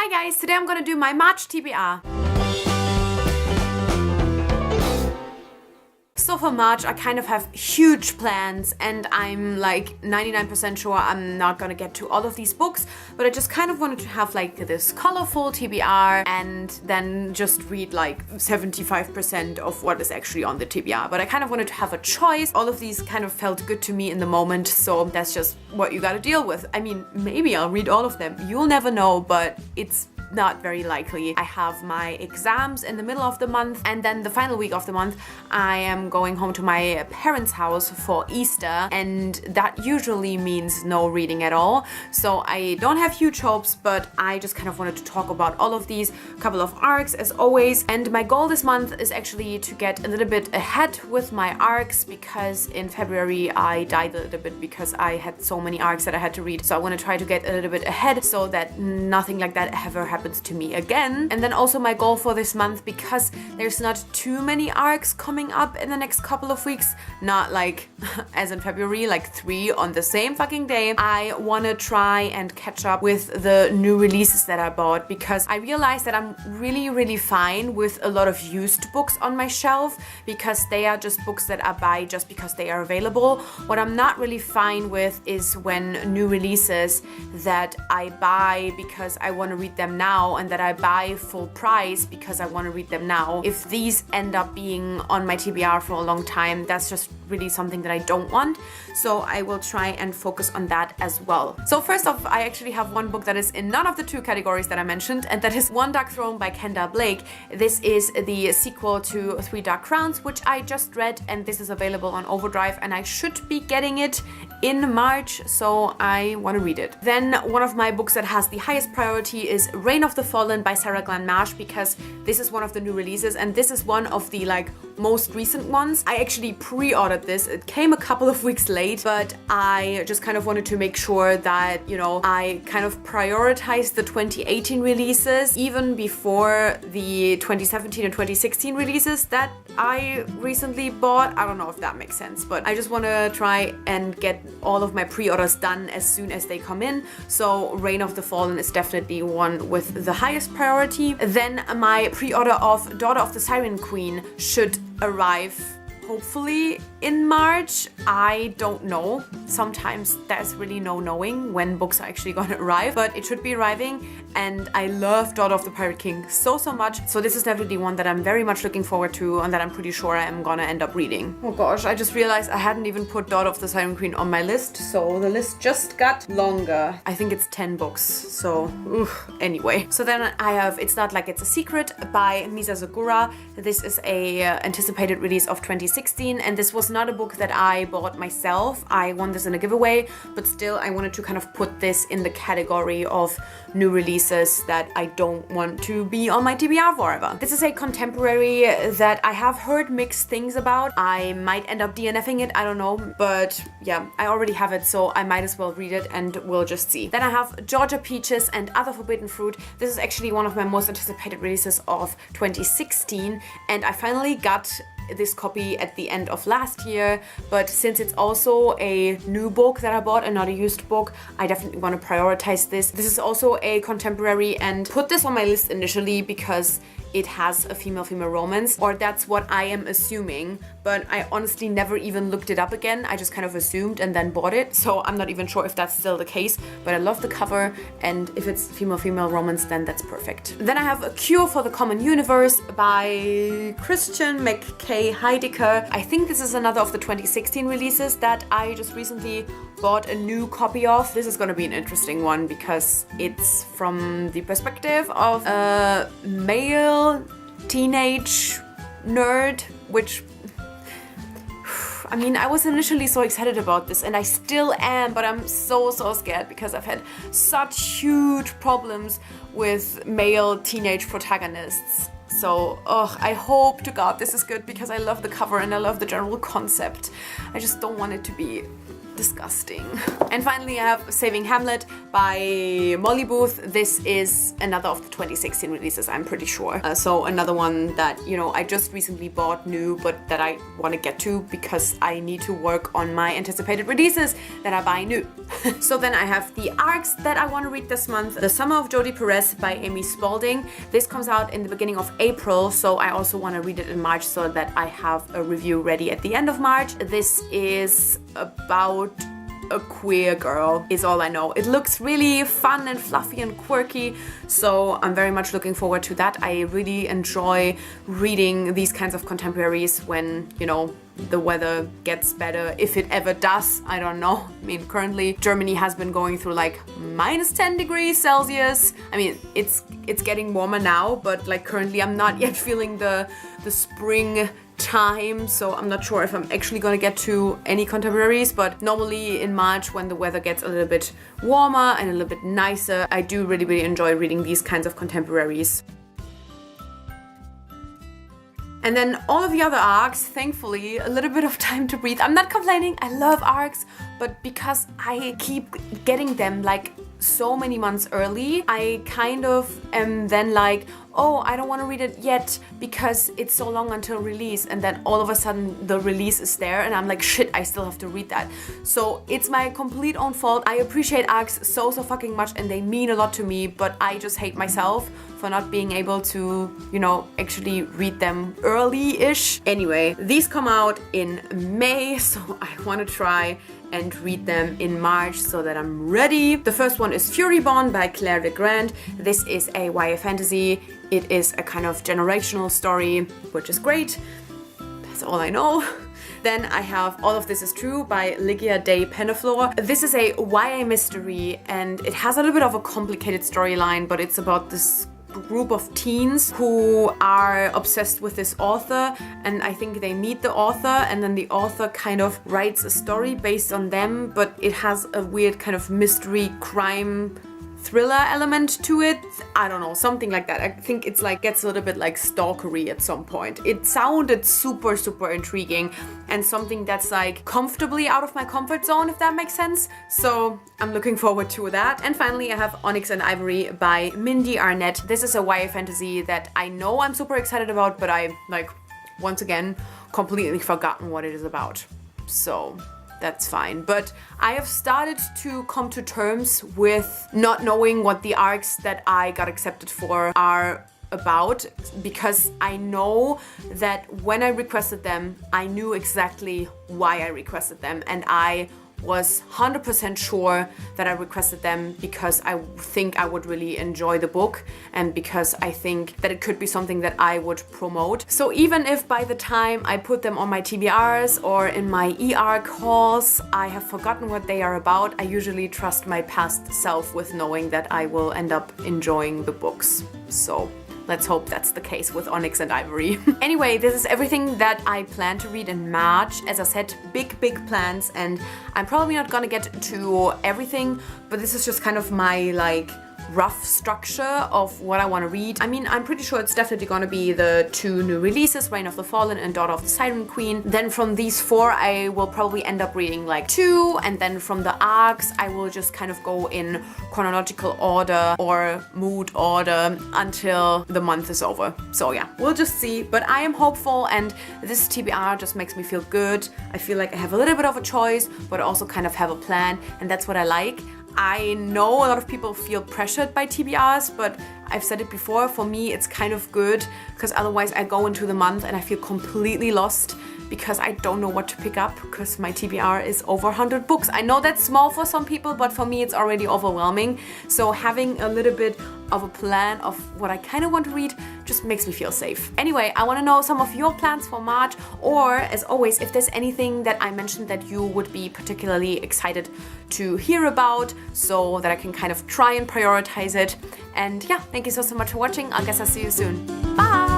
Hi guys, today I'm gonna do my March TBR. So for March, I kind of have huge plans and I'm like 99% sure I'm not gonna get to all of these books, but I just kind of wanted to have like this colorful TBR and then just read like 75% of what is actually on the TBR. But I kind of wanted to have a choice. All of these kind of felt good to me in the moment, so that's just what you gotta deal with. I mean, maybe I'll read all of them. You'll never know, but it's not very likely. I have my exams in the middle of the month, and then the final week of the month I am going home to my parents' house for Easter, and that usually means no reading at all. So I don't have huge hopes, but I just kind of wanted to talk about all of these, couple of arcs as always. And my goal this month is actually to get a little bit ahead with my arcs, because in February I died a little bit because I had so many arcs that I had to read. So I want to try to get a little bit ahead so that nothing like that ever happens to me again. And then also my goal for this month, because there's not too many arcs coming up in the next couple of weeks, not like as in February, like 3 on the same fucking day, I want to try and catch up with the new releases that I bought, because I realized that I'm really fine with a lot of used books on my shelf, because they are just books that I buy just because they are available. What I'm not really fine with is when new releases that I buy because I want to read them now and that I buy full price because I want to read them now, if these end up being on my TBR for a long time, that's just really something that I don't want. So I will try and focus on that as well. So first off, I actually have one book that is in none of the 2 categories that I mentioned, and that is One Dark Throne by Kendall Blake. This is the sequel to 3 Dark Crowns, which I just read, and this is available on Overdrive, and I should be getting it in March, so I want to read it. Then one of my books that has the highest priority is Reign of the Fallen by Sarah Glenn Marsh, because this is one of the new releases, and this is one of the like most recent ones. I actually pre-ordered this. It came a couple of weeks late, but I just kind of wanted to make sure that, you know, I kind of prioritized the 2018 releases even before the 2017 and 2016 releases that I recently bought. I don't know if that makes sense, but I just want to try and get all of my pre-orders done as soon as they come in. So Reign of the Fallen is definitely one with the highest priority. Then my pre-order of Daughter of the Siren Queen should arrive hopefully in March. I don't know. Sometimes there's really no knowing when books are actually going to arrive, but it should be arriving, and I love Daughter of the Pirate King so much. So this is definitely one that I'm very much looking forward to and that I'm pretty sure I am gonna end up reading. Oh gosh, I just realized I hadn't even put Daughter of the Siren Queen on my list, so the list just got longer. I think it's 10 books, so anyway. So then I have It's Not Like It's a Secret by Misa Segura. This is a anticipated release of 2016, and this was not a book that I bought myself. I won this in a giveaway, but still I wanted to kind of put this in the category of new releases that I don't want to be on my TBR forever. This is a contemporary that I have heard mixed things about. I might end up DNFing it, I don't know, but yeah, I already have it, so I might as well read it and we'll just see. Then I have Georgia Peaches and Other Forbidden Fruit. This is actually one of my most anticipated releases of 2016, and I finally got this copy at the end of last year, but since it's also a new book that I bought and not a used book, I definitely want to prioritize this. This is also a contemporary, and put this on my list initially because it has a female-female romance, or that's what I am assuming, but I honestly never even looked it up again. I just kind of assumed and then bought it, so I'm not even sure if that's still the case, but I love the cover, and if it's female-female romance, then that's perfect. Then I have A Cure for the Common Universe by Christian McKay Heidecker. I think this is another of the 2016 releases that I just recently bought a new copy of. This is going to be an interesting one because it's from the perspective of a male teenage nerd, which, I mean, I was initially so excited about this, and I still am, but I'm so scared because I've had such huge problems with male teenage protagonists. So, I hope to God this is good, because I love the cover and I love the general concept. I just don't want it to be disgusting. And finally, I have Saving Hamlet by Molly Booth. This is another of the 2016 releases, I'm pretty sure. So another one that, you know, I just recently bought new, but that I want to get to because I need to work on my anticipated releases that I buy new. So then I have the arcs that I want to read this month. The Summer of Jodie Perez by Amy Spalding. This comes out in the beginning of April, so I also want to read it in March so that I have a review ready at the end of March. This is about a queer girl, is all I know. It looks really fun and fluffy and quirky, so I'm very much looking forward to that. I really enjoy reading these kinds of contemporaries when, you know, the weather gets better, if it ever does. I don't know. I mean, currently Germany has been going through like -10 degrees Celsius. I mean, it's getting warmer now, but like currently I'm not yet feeling the spring time, so I'm not sure if I'm actually gonna get to any contemporaries, but normally in March when the weather gets a little bit warmer and a little bit nicer, I do really enjoy reading these kinds of contemporaries. And then all of the other arcs, thankfully, a little bit of time to breathe. I'm not complaining, I love arcs, but because I keep getting them like so many months early, I kind of am then like, oh, I don't want to read it yet because it's so long until release, and then all of a sudden the release is there and I'm like, shit, I still have to read that. So it's my complete own fault. I appreciate arcs so fucking much and they mean a lot to me, but I just hate myself for not being able to, you know, actually read them early-ish. Anyway, these come out in May, so I want to try and read them in March so that I'm ready. The first one is Furyborn by Claire Legrand. This is a YA fantasy. It is a kind of generational story, which is great. That's all I know. Then I have All of This Is True by Ligia de Penaflor. This is a YA mystery and it has a little bit of a complicated storyline, but it's about this group of teens who are obsessed with this author, and I think they meet the author and then the author kind of writes a story based on them, but it has a weird kind of mystery crime thriller element to it. I don't know, something like that. I think it's like gets a little bit like stalkery at some point. It sounded super intriguing and something that's like comfortably out of my comfort zone, if that makes sense. So I'm looking forward to that. And finally I have Onyx and Ivory by Mindy Arnett. This is a YA fantasy that I know I'm super excited about, but I like once again completely forgotten what it is about. So that's fine. But I have started to come to terms with not knowing what the arcs that I got accepted for are about, because I know that when I requested them, I knew exactly why I requested them, and I was 100% sure that I requested them because I think I would really enjoy the book and because I think that it could be something that I would promote. So even if by the time I put them on my TBRs or in my e-arc hauls, I have forgotten what they are about, I usually trust my past self with knowing that I will end up enjoying the books. So let's hope that's the case with Onyx and Ivory. Anyway, this is everything that I plan to read in March. As I said, big plans, and I'm probably not gonna get to everything, but this is just kind of my like rough structure of what I want to read. I mean, I'm pretty sure it's definitely gonna be the 2 new releases, Reign of the Fallen and Daughter of the Siren Queen. Then from these 4 I will probably end up reading like 2, and then from the arcs I will just kind of go in chronological order or mood order until the month is over. So yeah, we'll just see, but I am hopeful, and this TBR just makes me feel good. I feel like I have a little bit of a choice, but also kind of have a plan, and that's what I like. I know a lot of people feel pressured by TBRs, but I've said it before, for me it's kind of good, because otherwise I go into the month and I feel completely lost because I don't know what to pick up, because my TBR is over 100 books. I know that's small for some people, but for me it's already overwhelming. So having a little bit of a plan of what I kind of want to read just makes me feel safe. Anyway, I want to know some of your plans for March, or as always, if there's anything that I mentioned that you would be particularly excited to hear about, so that I can kind of try and prioritize it. And yeah, thank you so much for watching. I guess I'll see you soon. Bye!